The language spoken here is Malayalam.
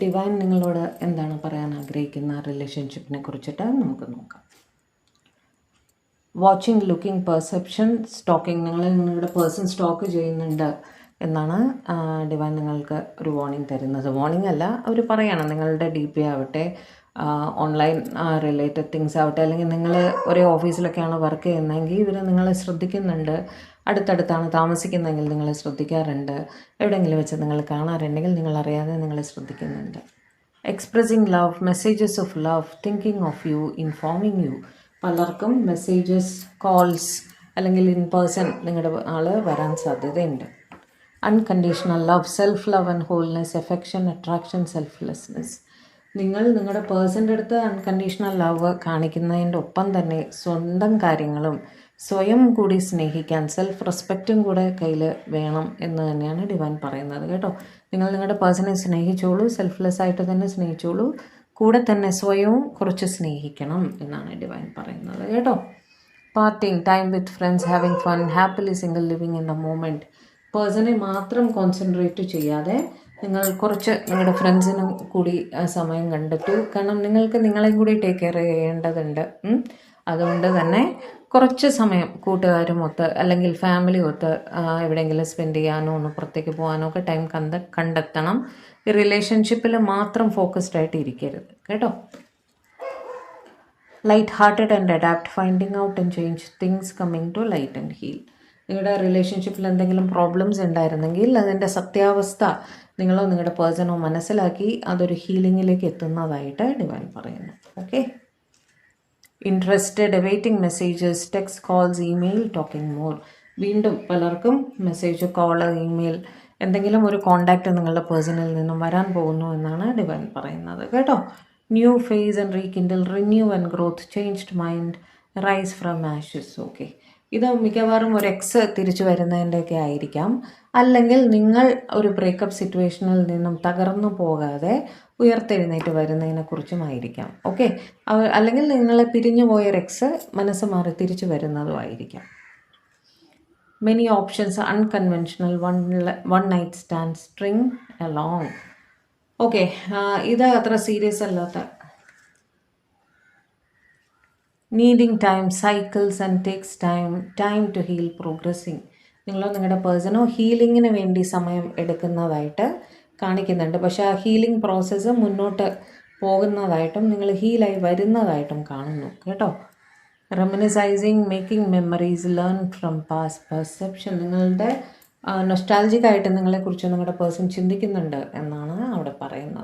ഡിവൈൻ നിങ്ങളോട് എന്താണ് പറയാൻ ആഗ്രഹിക്കുന്ന റിലേഷൻഷിപ്പിനെ കുറിച്ചിട്ട് നമുക്ക് നോക്കാം. Watching, looking, perception, stalking. നിങ്ങളുടെ പേഴ്സൺ സ്റ്റോക്ക് ചെയ്യുന്നുണ്ട് എന്നാണ് ഡിവൈൻ നിങ്ങൾക്ക് ഒരു വാർണിംഗ് തരുന്നത്. വാർണിംഗ് അല്ല, അവർ പറയണം നിങ്ങളുടെ ഡി പി ആവട്ടെ, ഓൺലൈൻ റിലേറ്റഡ് തിങ്സ് ആവട്ടെ, അല്ലെങ്കിൽ നിങ്ങൾ ഒരേ ഓഫീസിലൊക്കെയാണ് വർക്ക് ചെയ്യുന്നതെങ്കിൽ ഇവർ നിങ്ങളെ ശ്രദ്ധിക്കുന്നുണ്ട്. അടുത്തടുത്താണ് താമസിക്കുന്നതെങ്കിൽ നിങ്ങളെ ശ്രദ്ധിക്കാറുണ്ട്. എവിടെയെങ്കിലും വെച്ച് നിങ്ങൾ കാണാറുണ്ടെങ്കിൽ നിങ്ങളറിയാതെ നിങ്ങളെ ശ്രദ്ധിക്കുന്നുണ്ട്. Expressing love, messages of love, thinking of you, informing you. പലർക്കും മെസ്സേജസ്, കോൾസ് അല്ലെങ്കിൽ ഇൻ പേഴ്സൺ നിങ്ങളുടെ ആൾ വരാൻ സാധ്യതയുണ്ട്. Unconditional love, self love and wholeness, affection, attraction, selflessness. നിങ്ങൾ നിങ്ങളുടെ പേഴ്സൻ്റെ അടുത്ത് അൺകണ്ടീഷണൽ ലവ് കാണിക്കുന്നതിൻ്റെ ഒപ്പം തന്നെ സ്വന്തം കാര്യങ്ങളും സ്വയം കൂടി സ്നേഹിക്കാൻ സെൽഫ് റെസ്പെക്റ്റും കൂടെ കയ്യിൽ വേണം എന്ന് തന്നെയാണ് ഡിവൈൻ പറയുന്നത് കേട്ടോ. നിങ്ങൾ നിങ്ങളുടെ പേഴ്സണെ സ്നേഹിച്ചോളൂ, സെൽഫ്ലെസ് ആയിട്ട് തന്നെ സ്നേഹിച്ചോളൂ, കൂടെ തന്നെ സ്വയവും കുറച്ച് സ്നേഹിക്കണം എന്നാണ് ഡിവൈൻ പറയുന്നത് കേട്ടോ. Partying, time with friends, having fun, happily single, living in the moment. പേഴ്സണെ മാത്രം കോൺസെൻട്രേറ്റ് ചെയ്യാതെ നിങ്ങൾ കുറച്ച് നിങ്ങളുടെ ഫ്രണ്ട്സിനും കൂടി സമയം കണ്ടെത്തൂ. കാരണം നിങ്ങൾക്ക് നിങ്ങളെയും കൂടി ടേക്ക് കെയർ ചെയ്യേണ്ടതുണ്ട്. അതുകൊണ്ട് തന്നെ കുറച്ച് സമയം കൂട്ടുകാരും ഒത്ത് അല്ലെങ്കിൽ ഫാമിലി ഒത്ത് എവിടെയെങ്കിലും സ്പെൻഡ് ചെയ്യാനോ ഒന്ന് പുറത്തേക്ക് പോകാനോ ഒക്കെ ടൈം കണ്ടെത്തണം. ഈ റിലേഷൻഷിപ്പിൽ മാത്രം ഫോക്കസ്ഡ് ആയിട്ട് ഇരിക്കരുത് കേട്ടോ. Light hearted and adapt, finding out and change things, coming to light and heal. നിങ്ങളുടെ റിലേഷൻഷിപ്പിൽ എന്തെങ്കിലും പ്രോബ്ലംസ് ഉണ്ടായിരുന്നെങ്കിൽ അതിൻ്റെ സത്യാവസ്ഥ നിങ്ങളോ നിങ്ങളുടെ പേഴ്സണോ മനസ്സിലാക്കി അതൊരു ഹീലിങ്ങിലേക്ക് എത്തുന്നതായിട്ട് ഡിവൈൻ പറയുന്നു. Okay. Interested, waiting messages, text, calls, email, talking more. വീണ്ടും പലർക്കും മെസ്സേജ്, കോള്, ഇമെയിൽ എന്തെങ്കിലും ഒരു കോണ്ടാക്റ്റ് നിങ്ങളുടെ പേഴ്സണിൽ നിന്നും വരാൻ പോകുന്നു എന്നാണ് ഡിവൈൻ പറയുന്നത് കേട്ടോ. New phase and rekindle, renew and growth, changed mind, rise from ashes. Okay. ഇത് മിക്കവാറും ഒരു എക്സ് തിരിച്ചു വരുന്നതിൻ്റെയൊക്കെ ആയിരിക്കാം. അല്ലെങ്കിൽ നിങ്ങൾ ഒരു ബ്രേക്കപ്പ് സിറ്റുവേഷനിൽ നിന്നും തകർന്നു പോകാതെ ഉയർത്തെഴുന്നേറ്റ് വരുന്നതിനെക്കുറിച്ചുമായിരിക്കാം. ഓക്കെ. അല്ലെങ്കിൽ നിങ്ങളെ പിരിഞ്ഞു പോയൊരു എക്സ് മനസ്സ് മാറി തിരിച്ചു വരുന്നതുമായിരിക്കാം. Many options, unconventional, one night stand, string along. Okay. ഇത് അത്ര സീരിയസ് അല്ലാത്ത, needing time, cycles and takes time to heal, progressing. നിങ്ങളോ നിങ്ങളുടെ പേഴ്സണോ ഹീലിങ്ങിന് വേണ്ടി സമയം എടുക്കുന്നതായിട്ട് കാണിക്കുന്നുണ്ട്. പക്ഷേ ആ ഹീലിംഗ് പ്രോസസ്സ് മുന്നോട്ട് പോകുന്നതായിട്ടും നിങ്ങൾ ഹീലായി വരുന്നതായിട്ടും കാണുന്നു കേട്ടോ. Reminiscing, making memories, learn from past, perception. നിങ്ങളുടെ നൊസ്റ്റാൾജിക് ആയിട്ട് നിങ്ങളെക്കുറിച്ച് നിങ്ങളുടെ പേഴ്സൺ ചിന്തിക്കുന്നുണ്ട് എന്നാണ് അവിടെ പറയുന്നത്.